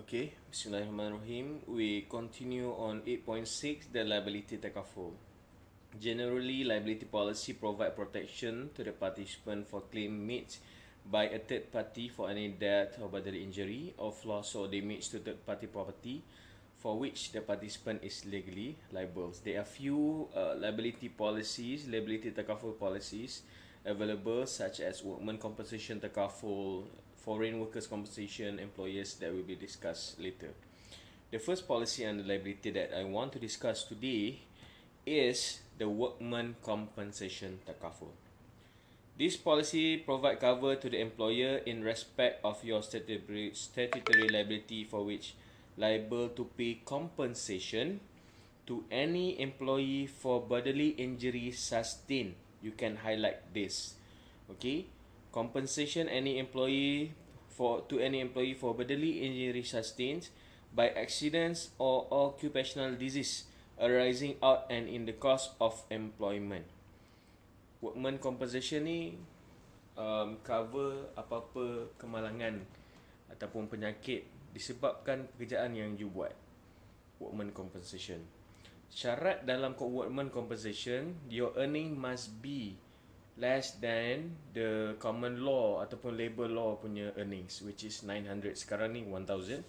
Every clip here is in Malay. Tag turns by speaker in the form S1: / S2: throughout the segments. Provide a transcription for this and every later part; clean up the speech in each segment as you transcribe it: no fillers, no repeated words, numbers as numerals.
S1: Okay, Bismillahirrahmanirrahim. We continue on 8.6, the liability takaful. Generally, liability policy provide protection to the participant for claim made by a third party for any death or bodily injury or loss or damage to third party property for which the participant is legally liable. There are few liability policies, liability takaful policies available, such as workmen compensation takaful, foreign workers compensation, employers, that will be discussed later. The first policy under liability that I want to discuss today is the workman compensation takaful. This policy provide cover to the employer in respect of your statutory liability for which liable to pay compensation to any employee for bodily injury sustained. You can highlight this. Okay, compensation any employee to any employee for bodily injury sustained by accidents or occupational disease arising out and in the course of employment. Workman compensation ni cover apa-apa kemalangan ataupun penyakit disebabkan pekerjaan yang you buat. Workman compensation. Syarat dalam workman compensation, your earning must be less than the common law ataupun labor law punya earnings, which is 900. Sekarang ni 1,200.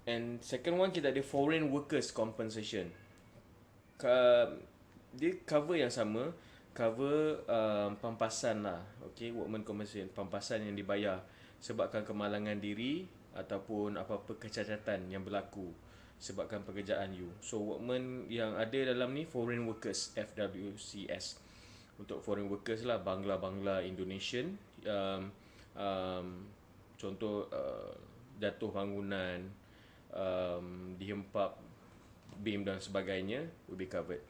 S1: And second one, kita ada foreign workers compensation. Dia cover yang sama, cover pampasan lah. Okay, workman compensation, pampasan yang dibayar sebabkan kemalangan diri ataupun apa-apa kecacatan yang berlaku sebabkan pekerjaan you. So workman yang ada dalam ni foreign workers, FWCS. Untuk foreign workers lah, Bangla, Indonesian, contoh jatuh bangunan, dihempap beam dan sebagainya will be covered.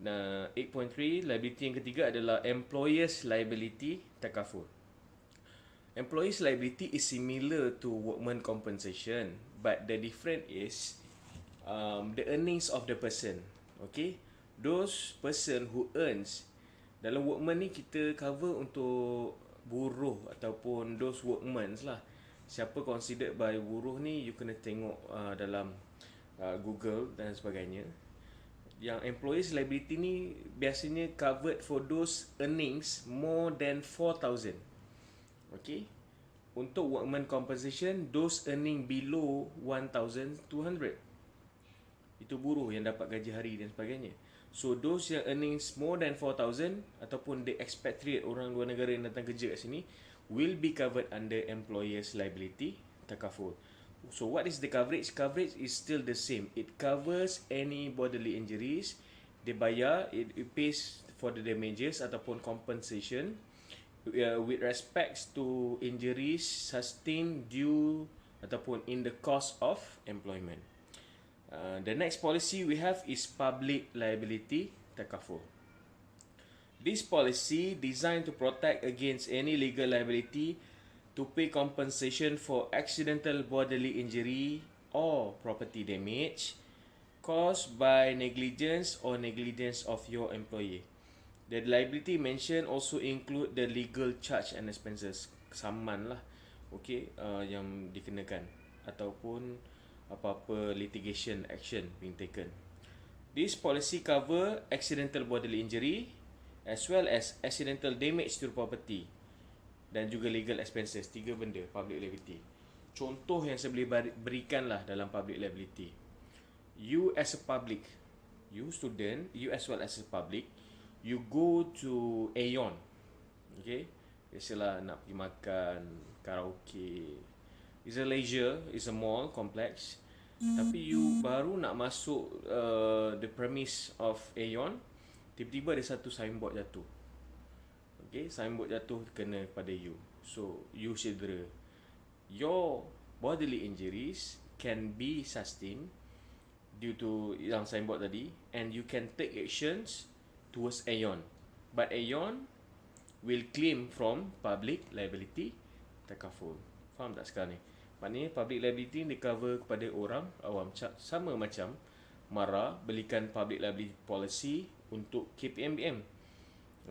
S1: Nah, 8.3, liability yang ketiga adalah employer's liability takaful. Employer's liability is similar to workman compensation, but the difference is the earnings of the person. Okay, those person who earns, dalam workman ni kita cover untuk buruh ataupun those workmen lah. Siapa considered by buruh ni, you kena tengok dalam Google dan sebagainya. Yang employees liability ni biasanya covered for those earnings more than 4,000. Okay, untuk workman compensation, those earning below 1,200, itu buruh yang dapat gaji hari dan sebagainya. So those yang earnings more than 4,000 ataupun the expatriate, orang luar negara yang datang kerja kat sini, will be covered under employer's liability takaful. So what is the coverage? Coverage is still the same. It covers any bodily injuries. Dia bayar, it pays for the damages ataupun compensation with respects to injuries sustained due ataupun in the course of employment. The next policy we have is public liability takaful. This policy designed to protect against any legal liability to pay compensation for accidental bodily injury or property damage caused by negligence or negligence of your employee. The liability mentioned also include the legal charge and expenses, saman lah, okay, yang dikenakan ataupun apa-apa litigation action being taken. This policy cover accidental bodily injury as well as accidental damage to the property dan juga legal expenses. Tiga benda public liability. Contoh yang saya boleh berikan lah dalam public liability. You as a public, you student, you as well as a public, you go to Aeon. Okay, biasalah nak pergi makan, karaoke. It's a leisure, it's a mall complex. Tapi you baru nak masuk the premise of Aeon, tiba-tiba ada satu signboard jatuh. Okay, signboard jatuh kena pada you. So, you cedera. Your bodily injuries can be sustained due to yang signboard tadi, and you can take actions towards Aeon. But Aeon will claim from public liability takaful. Faham tak sekarang ni? Maknanya public liability ni cover kepada orang awam. Sama macam Mara belikan public liability policy untuk KPMBM.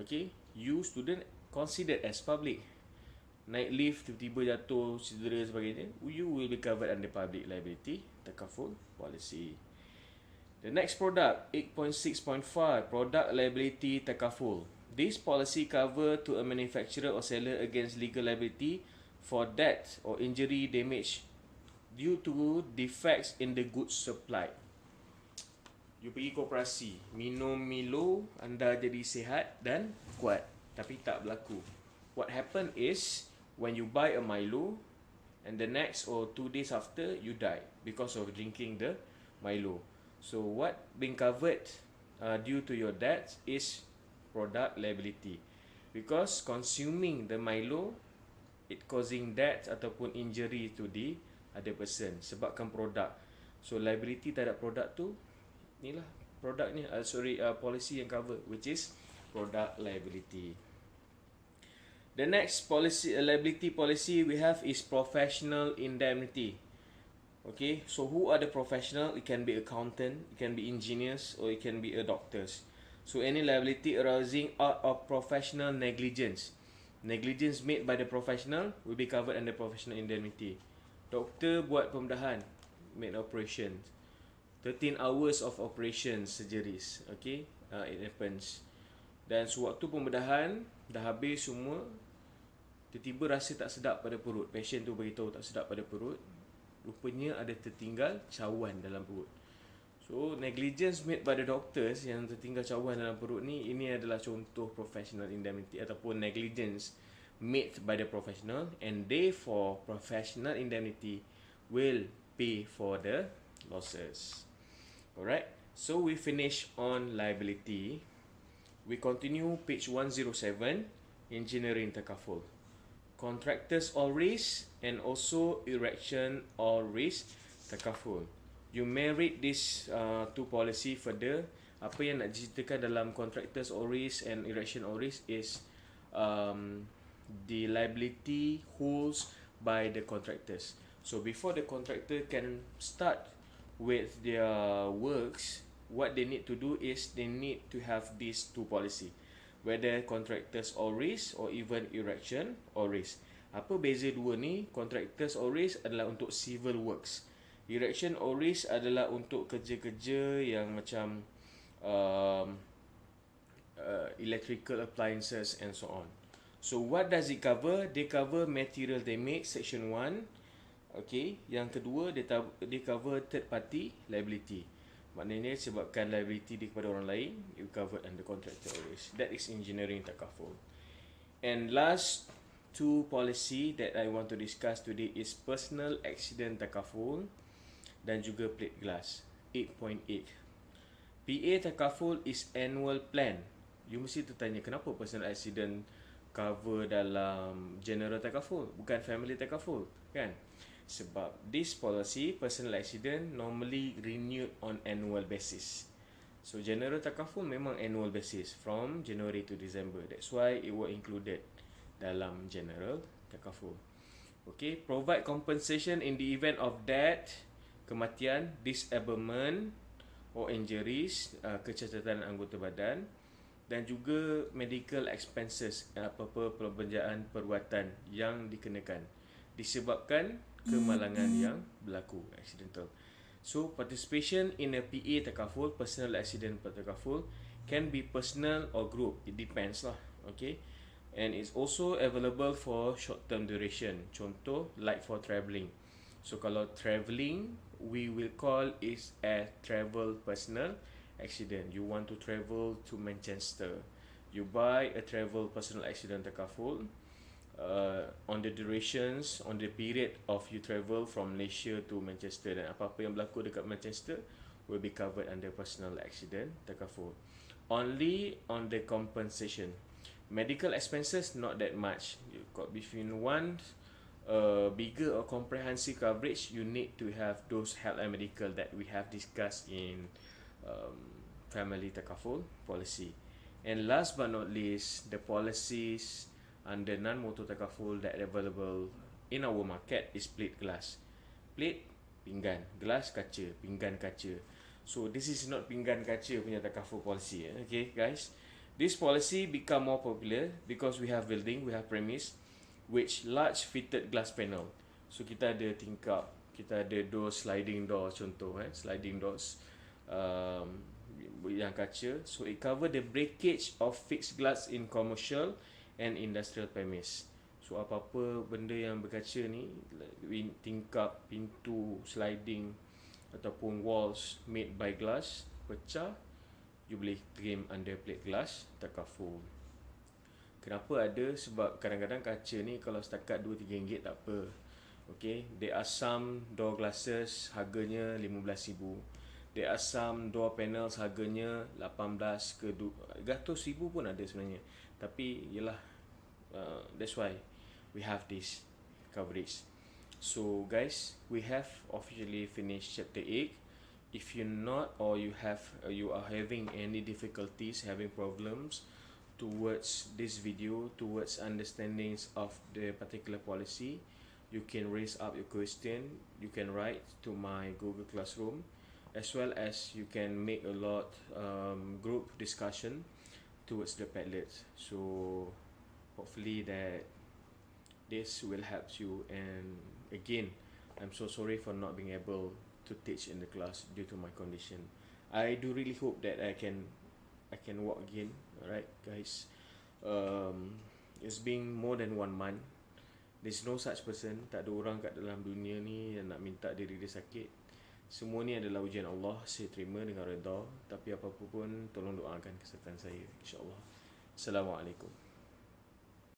S1: Okay, you student considered as public. naik lift tiba-tiba jatuh, cedera sebagainya, you will be covered under public liability Takaful policy. The next product, 8.6.5, product liability Takaful. This policy cover to a manufacturer or seller against legal liability for death or injury damage due to defects in the goods supply. You pergi koperasi, minum Milo, anda jadi sihat dan kuat, tapi tak berlaku. What happen is, when you buy a Milo, and the next or 2 days after, you die because of drinking the Milo. So what being covered due to your death is product liability. Because consuming the Milo, it causing death ataupun injury to the other person sebabkan produk. So liability terhadap produk tu, inilah produknya, policy yang cover, which is product liability. The next policy, liability policy we have is professional indemnity. Okay, so who are the professional? It can be accountant, it can be engineers, or it can be doctors. So any liability arising out of professional negligence. Negligence made by the professional will be covered under professional indemnity. Doktor buat pembedahan, made operation, 13 hours of operation surgeries, okay, it happens. Dan sewaktu pembedahan dah habis semua, tiba-tiba rasa tak sedap pada perut. Patient tu beritahu tak sedap pada perut. Rupanya ada tertinggal cawan dalam perut. So negligence made by the doctors yang tertinggal cawan dalam perut ni, ini adalah contoh professional indemnity ataupun negligence made by the professional, and therefore professional indemnity will pay for the losses. Alright, so we finish on liability. We continue page 107, engineering Takaful. Contractors all risk and also erection all risk Takaful. You may read this two policy further. Apa yang nak diceritakan dalam contractors all risk and erection all risk is the liability holds by the contractors. So before the contractor can start with their works, what they need to do is they need to have these two policy, whether contractors all risk or even erection all risk. Apa beza dua ni? Contractors all risk adalah untuk civil works, erection all risk adalah untuk kerja-kerja yang macam electrical appliances and so on. So what does it cover? They cover material damage section 1. Okay, yang kedua dia cover third party liability. Maknanya sebabkan liability dia kepada orang lain, you covered under contractor risk. That is engineering Takaful. And last two policy that I want to discuss today is personal accident Takaful dan juga plate glass 8.8. PA Takaful is annual plan. You mesti tertanya, kenapa personal accident cover dalam general Takaful, bukan family Takaful, kan? Sebab this policy, personal accident, normally renewed on annual basis. So general Takaful memang annual basis from January to December. That's why it was included dalam general Takaful. Okay, provide compensation in the event of death, kematian, disablement or injuries, kecacatan anggota badan, dan juga medical expenses, apa-apa perbelanjaan perubatan yang dikenakan disebabkan kemalangan yang berlaku, accidental. So participation in a PA Takaful, personal accident Takaful, can be personal or group, it depends lah. Okay, and it's also available for short term duration. Contoh like for travelling. So kalau travelling, we will call it a travel personal accident. You want to travel to Manchester, you buy a travel personal accident Takaful. On the durations, on the period of you travel from Malaysia to Manchester, dan apa-apa yang berlaku dekat Manchester will be covered under personal accident Takaful. Only on the compensation. Medical expenses not that much. You got between one bigger or comprehensive coverage, you need to have those health and medical that we have discussed in family Takaful policy. And last but not least, the policies under non-motor Takaful that available in our market is plate glass. Plate, pinggan. Glass, kaca. Pinggan, kaca. So this is not pinggan kaca punya Takaful policy. Okay guys, this policy become more popular because we have building, we have premise. which large fitted glass panel. So kita ada tingkap, kita ada door, sliding door contoh, sliding doors yang kaca. So it cover the breakage of fixed glass in commercial and industrial premise. So apa-apa benda yang berkaca ni, tingkap, pintu, sliding ataupun walls made by glass pecah, you boleh claim under plate glass Takaful. Kenapa ada? Sebab kadang-kadang kaca ni kalau setakat 2-3 ringgit tak apa. Okay, there are some door glasses harganya 15,000. There are some door panels harganya 18 ke 200,000 pun ada sebenarnya. Tapi yalah, that's why we have this coverage. So guys, we have officially finished chapter 8. If you're not, or you are having any difficulties, having problems towards this video, towards understandings of the particular policy, you can raise up your question. You can write to my Google Classroom, as well as you can make a lot group discussion towards the Padlet. So hopefully that this will help you. And again, I'm so sorry for not being able to teach in the class due to my condition. I do really hope that I can walk again. Alright guys, it's been more than 1 month. There's no such person. Tak ada orang kat dalam dunia ni yang nak minta diri dia sakit. Semua ni adalah ujian Allah. Saya terima dengan redha. Tapi apa-apa pun, tolong doakan kesihatan saya, InsyaAllah. Assalamualaikum.